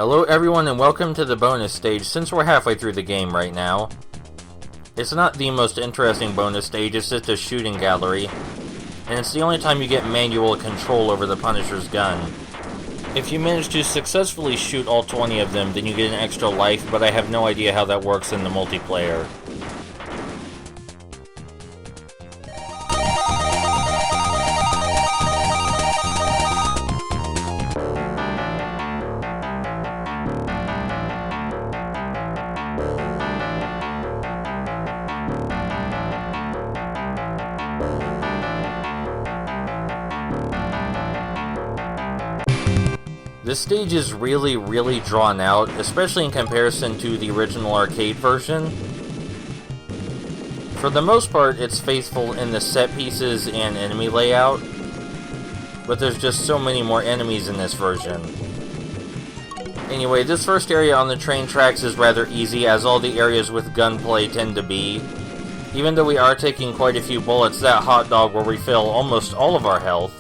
Hello everyone and welcome to the bonus stage since we're halfway through the game right now. It's not the most interesting bonus stage, it's just a shooting gallery. And it's the only time you get manual control over the Punisher's gun. If you manage to successfully shoot all 20 of them, then you get an extra life, but I have no idea how that works in the multiplayer. This stage is really drawn out, especially in comparison to the original arcade version. For the most part, it's faithful in the set pieces and enemy layout, but there's just so many more enemies in this version. Anyway, this first area on the train tracks is rather easy, as all the areas with gunplay tend to be. Even though we are taking quite a few bullets, that hot dog will refill almost all of our health.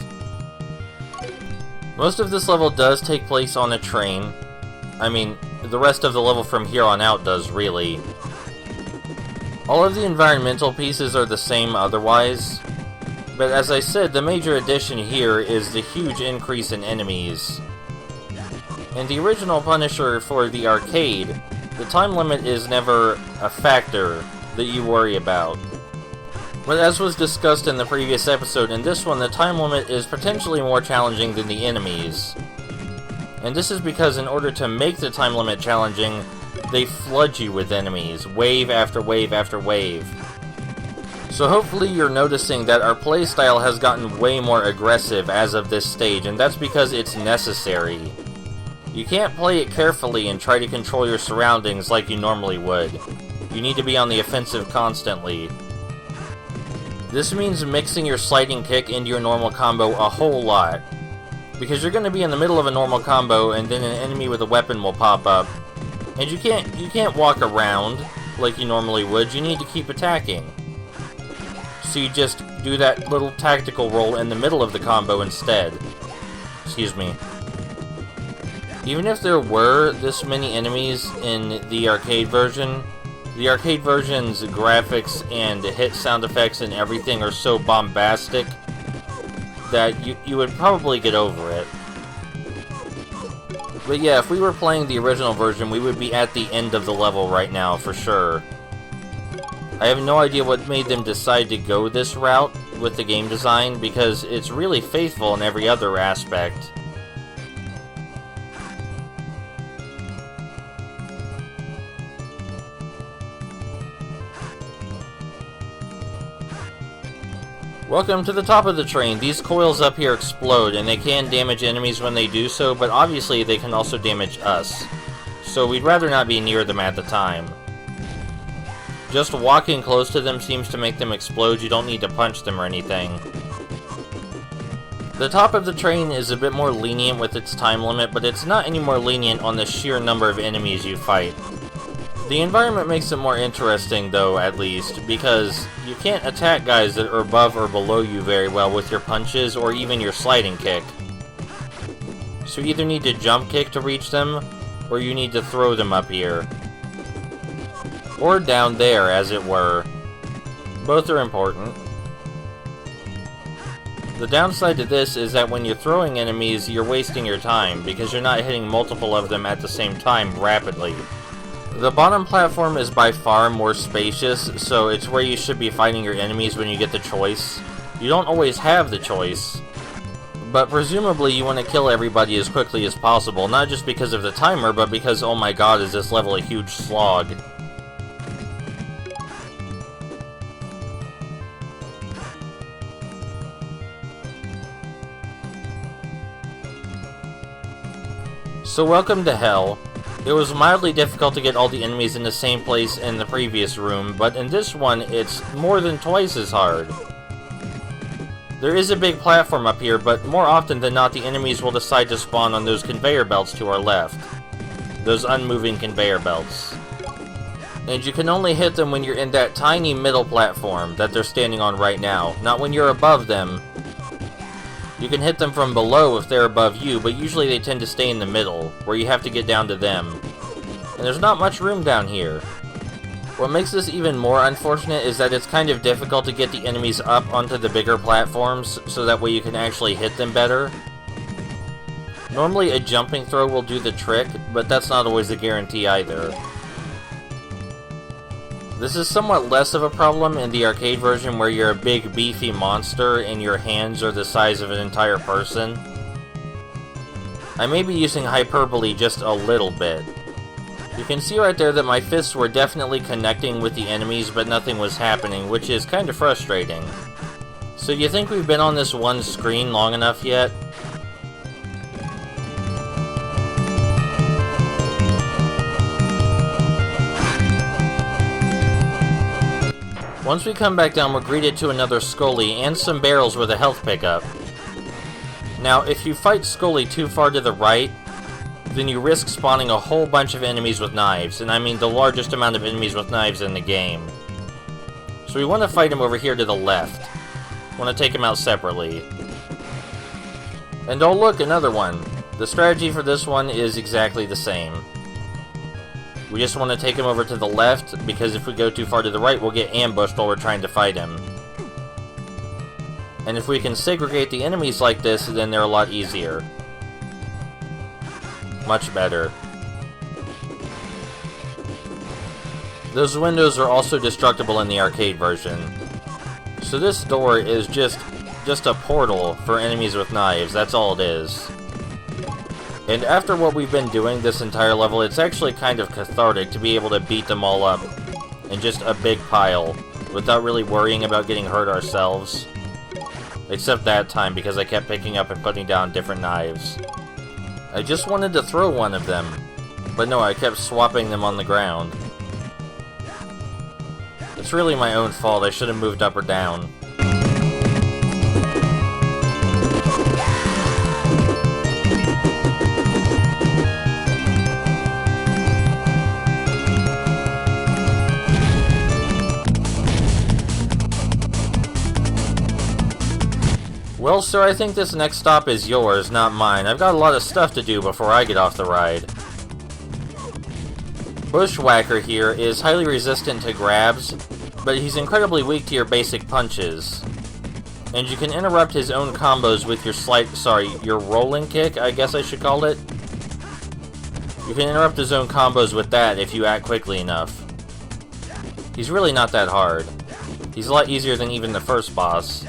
Most of this level does take place on a train. I mean, the rest of the level from here on out does, really. All of the environmental pieces are the same otherwise, but as I said, the major addition here is the huge increase in enemies. In the original Punisher for the arcade, the time limit is never a factor that you worry about. But as was discussed in the previous episode, in this one the time limit is potentially more challenging than the enemies. And this is because in order to make the time limit challenging, they flood you with enemies, wave after wave after wave. So hopefully you're noticing that our playstyle has gotten way more aggressive as of this stage, and that's because it's necessary. You can't play it carefully and try to control your surroundings like you normally would. You need to be on the offensive constantly. This means mixing your sliding kick into your normal combo a whole lot. Because you're going to be in the middle of a normal combo and then an enemy with a weapon will pop up. And you can't walk around like you normally would, you need to keep attacking. So you just do that little tactical roll in the middle of the combo instead. Excuse me. Even if there were this many enemies in the arcade version, the arcade version's graphics and hit sound effects and everything are so bombastic that you would probably get over it. But yeah, if we were playing the original version, we would be at the end of the level right now, for sure. I have no idea what made them decide to go this route with the game design, because it's really faithful in every other aspect. Welcome to the top of the train. These coils up here explode, and they can damage enemies when they do so, but obviously they can also damage us. So we'd rather not be near them at the time. Just walking close to them seems to make them explode. You don't need to punch them or anything. The top of the train is a bit more lenient with its time limit, but it's not any more lenient on the sheer number of enemies you fight. The environment makes it more interesting, though, at least, because you can't attack guys that are above or below you very well with your punches or even your sliding kick. So you either need to jump kick to reach them, or you need to throw them up here. Or down there, as it were. Both are important. The downside to this is that when you're throwing enemies, you're wasting your time, because you're not hitting multiple of them at the same time rapidly. The bottom platform is by far more spacious, so it's where you should be fighting your enemies when you get the choice. You don't always have the choice, but presumably you want to kill everybody as quickly as possible, not just because of the timer, but because, oh my god, is this level a huge slog. So welcome to Hell. It was mildly difficult to get all the enemies in the same place in the previous room, but in this one, it's more than twice as hard. There is a big platform up here, but more often than not, the enemies will decide to spawn on those conveyor belts to our left. Those unmoving conveyor belts. And you can only hit them when you're in that tiny middle platform that they're standing on right now, not when you're above them. You can hit them from below if they're above you, but usually they tend to stay in the middle, where you have to get down to them. And there's not much room down here. What makes this even more unfortunate is that it's kind of difficult to get the enemies up onto the bigger platforms, so that way you can actually hit them better. Normally a jumping throw will do the trick, but that's not always a guarantee either. This is somewhat less of a problem in the arcade version where you're a big beefy monster and your hands are the size of an entire person. I may be using hyperbole just a little bit. You can see right there that my fists were definitely connecting with the enemies, but nothing was happening, which is kind of frustrating. So do you think we've been on this one screen long enough yet? Once we come back down, we're greeted to another Scully and some barrels with a health pickup. Now, if you fight Scully too far to the right, then you risk spawning a whole bunch of enemies with knives, and I mean the largest amount of enemies with knives in the game. So we want to fight him over here to the left. Want to take him out separately. And oh look, another one. The strategy for this one is exactly the same. We just want to take him over to the left, because if we go too far to the right, we'll get ambushed while we're trying to fight him. And if we can segregate the enemies like this, then they're a lot easier. Much better. Those windows are also destructible in the arcade version. So this door is just a portal for enemies with knives, that's all it is. And after what we've been doing this entire level, it's actually kind of cathartic to be able to beat them all up in just a big pile, without really worrying about getting hurt ourselves. Except that time, because I kept picking up and putting down different knives. I just wanted to throw one of them, but no, I kept swapping them on the ground. It's really my own fault, I should have moved up or down. Well, sir, I think this next stop is yours, not mine. I've got a lot of stuff to do before I get off the ride. Bushwacker here is highly resistant to grabs, but he's incredibly weak to your basic punches. And you can interrupt his own combos with your rolling kick, I guess I should call it. You can interrupt his own combos with that if you act quickly enough. He's really not that hard. He's a lot easier than even the first boss.